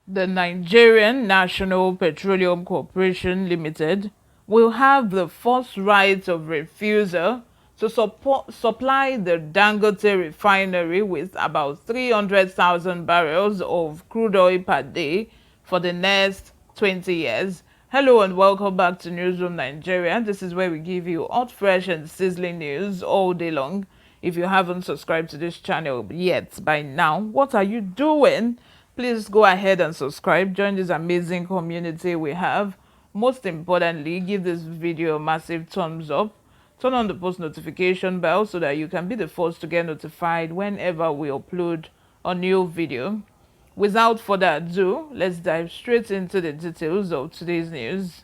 The Nigerian National Petroleum Corporation Limited will have the first right of refusal to supply the Dangote refinery with about 300,000 barrels of crude oil per day for the next 20 years. Hello and welcome back to Newsroom Nigeria. This is where we give you hot, fresh and sizzling news all day long. If you haven't subscribed to this channel yet by now, what are you doing? Please go ahead and subscribe. Join this amazing community we have. Most importantly, give this video a massive thumbs up. Turn on the post notification bell so that you can be the first to get notified whenever we upload a new video. Without further ado, let's dive straight into the details of today's news.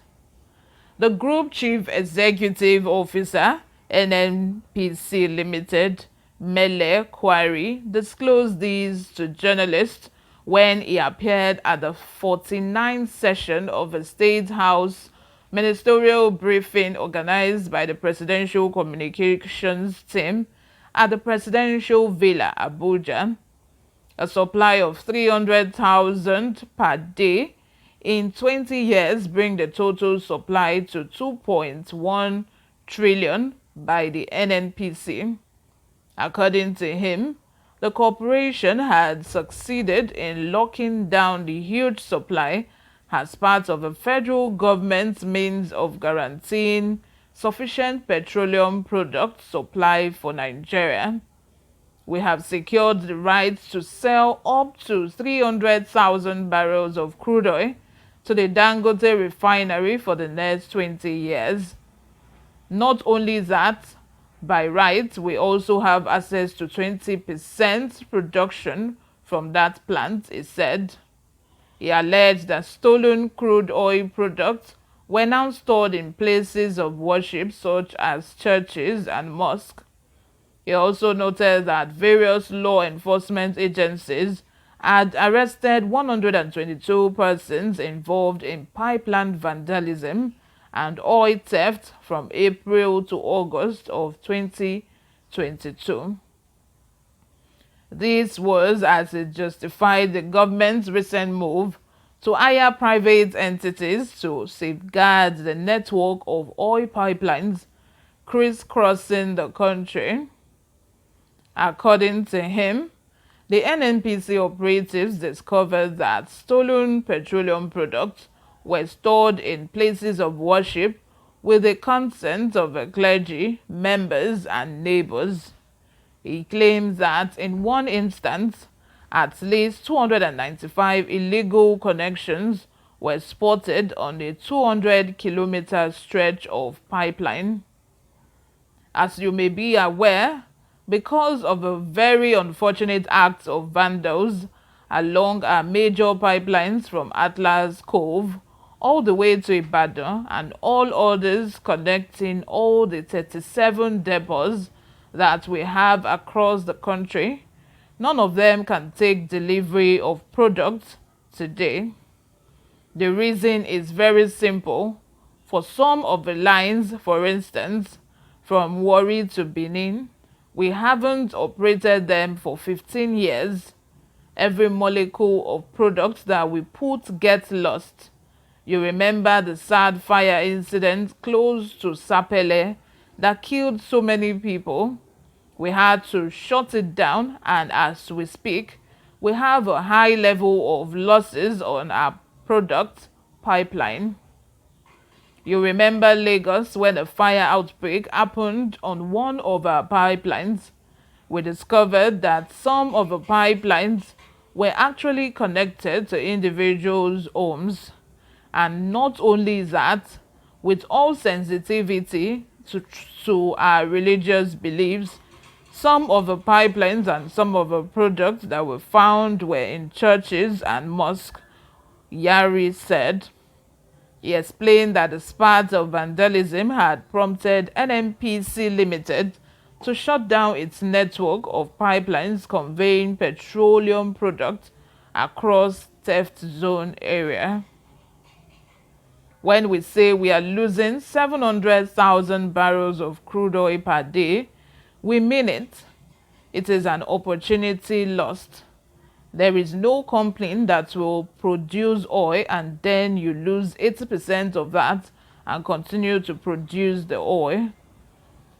The Group Chief Executive Officer, Nnpc Limited, Mele Kwari, disclosed these to journalists when he appeared at the 49th session of a State House ministerial briefing organized by the Presidential Communications Team at the Presidential Villa, Abuja. A supply of 300,000 per day in 20 years bring the total supply to 2.1 trillion by the Nnpc. According to him, the corporation had succeeded in locking down the huge supply as part of the federal government's means of guaranteeing sufficient petroleum product supply for Nigeria. We have secured the right to sell up to 300,000 barrels of crude oil to the Dangote refinery for the next 20 years. Not only that, by right, we also have access to 20% production from that plant, he said. He alleged that stolen crude oil products were now stored in places of worship such as churches and mosques. He also noted that various law enforcement agencies had arrested 122 persons involved in pipeline vandalism and oil theft from April to August of 2022. This was as it justified the government's recent move to hire private entities to safeguard the network of oil pipelines crisscrossing the country. According to him, the Nnpc operatives discovered that stolen petroleum products were stored in places of worship with the consent of the clergy, members, and neighbors. He claims that in one instance, at least 295 illegal connections were spotted on a 200-kilometer stretch of pipeline. As you may be aware, because of a very unfortunate act of vandals along our major pipelines from Atlas Cove all the way to Ibadan and all others connecting all the 37 depots that we have across the country, none of them can take delivery of products today. The reason is very simple. For some of the lines, for instance, from Warri to Benin, we haven't operated them for 15 years. Every molecule of products that we put gets lost. You remember the sad fire incident close to Sapele that killed so many people? We had to shut it down, and as we speak, we have a high level of losses on our product pipeline. You remember Lagos when a fire outbreak happened on one of our pipelines? We discovered that some of the pipelines were actually connected to individuals' homes. And not only that, with all sensitivity to our religious beliefs, some of the pipelines and some of the products that were found were in churches and mosques, Yari said. He explained that the spat of vandalism had prompted Nnpc Limited to shut down its network of pipelines conveying petroleum products across theft zone area. When we say we are losing 700,000 barrels of crude oil per day, we mean it. It is an opportunity lost. There is no company that will produce oil and then you lose 80% of that and continue to produce the oil.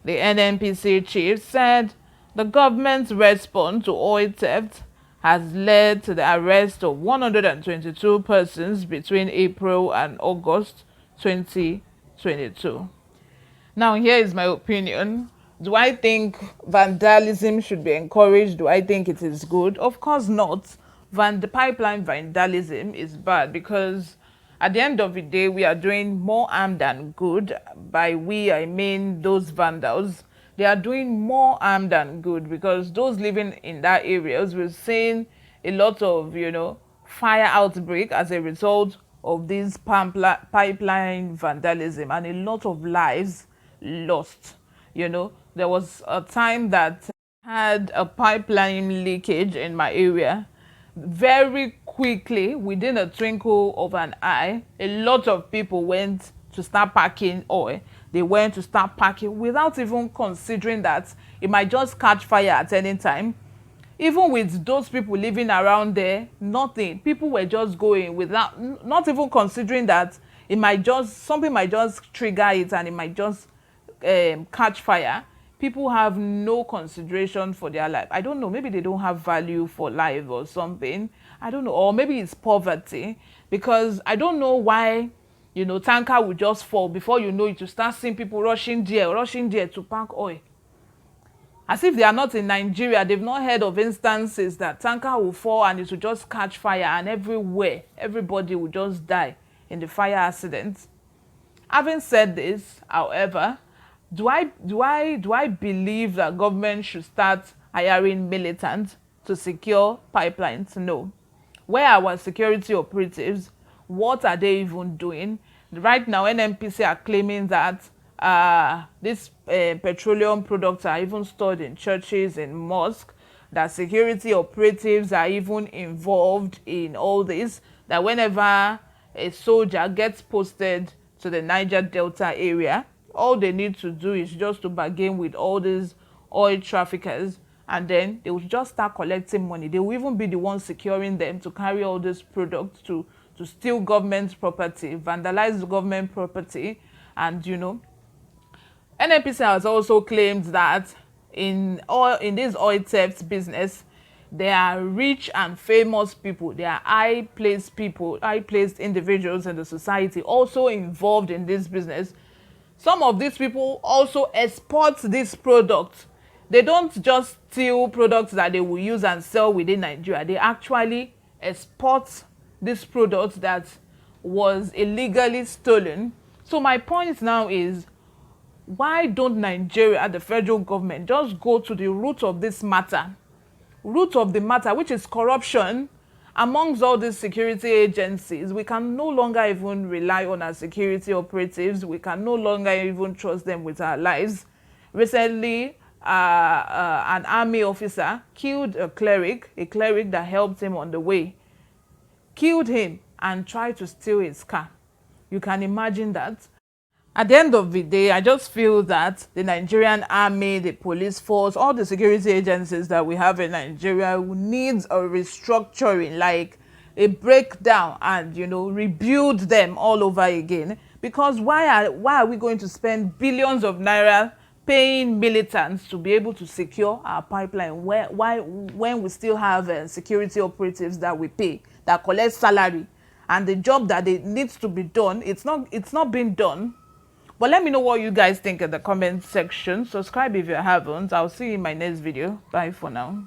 The NNPC chief said the government's response to oil theft has led to the arrest of 122 persons between April and August 2022. Now, here is my opinion. Do I think vandalism should be encouraged? Do I think it is good? Of course not. The pipeline vandalism is bad because at the end of the day, we are doing more harm than good. By we, I mean those vandals. They are doing more harm than good because those living in that areas, we're seeing a lot of, fire outbreak as a result of this pipeline vandalism and a lot of lives lost. There was a time that had a pipeline leakage in my area. Very quickly, within a twinkle of an eye, a lot of people went to start packing oil. They went to start packing without even considering that it might just catch fire at any time. Even with those people living around there, nothing. People were just going without, not even considering that something might just trigger it and it might just catch fire. People have no consideration for their life. I don't know, maybe they don't have value for life or something. I don't know, or maybe it's poverty, because I don't know why, tanker will just fall. Before you know it, you start seeing people rushing there to pack oil. As if they are not in Nigeria, they've not heard of instances that tanker will fall and it will just catch fire and everywhere, everybody will just die in the fire accident. Having said this, however, do I believe that government should start hiring militants to secure pipelines? No. Where are our security operatives? What are they even doing? Right now, Nnpc are claiming that these petroleum products are even stored in churches and mosques, that security operatives are even involved in all this, that whenever a soldier gets posted to the Niger Delta area, all they need to do is just to bargain with all these oil traffickers, and then they will just start collecting money. They will even be the ones securing them to carry all these products to steal government property, vandalize the government property. And Nnpc has also claimed that in this oil theft business, there are rich and famous people, there are high-placed people, high-placed individuals in the society also involved in this business. Some of these people also export this product. They don't just steal products that they will use and sell within Nigeria. They actually export this product that was illegally stolen. So my point now is, why don't Nigeria, the federal government, just go to the root of this matter? Root of the matter, which is corruption amongst all these security agencies. We can no longer even rely on our security operatives. We can no longer even trust them with our lives. Recently, an army officer killed a cleric that helped him on the way. Killed him and tried to steal his car. You can imagine that. At the end of the day, I just feel that the Nigerian army, the police force, all the security agencies that we have in Nigeria needs a restructuring, like a breakdown, and rebuild them all over again. Because why are we going to spend billions of naira paying militants to be able to secure our pipeline when we still have security operatives that we pay, that collect salary, and the job that it needs to be done, it's not being done. But let me know what you guys think in the comment section. Subscribe if you haven't. I'll see you in my next video. Bye for now.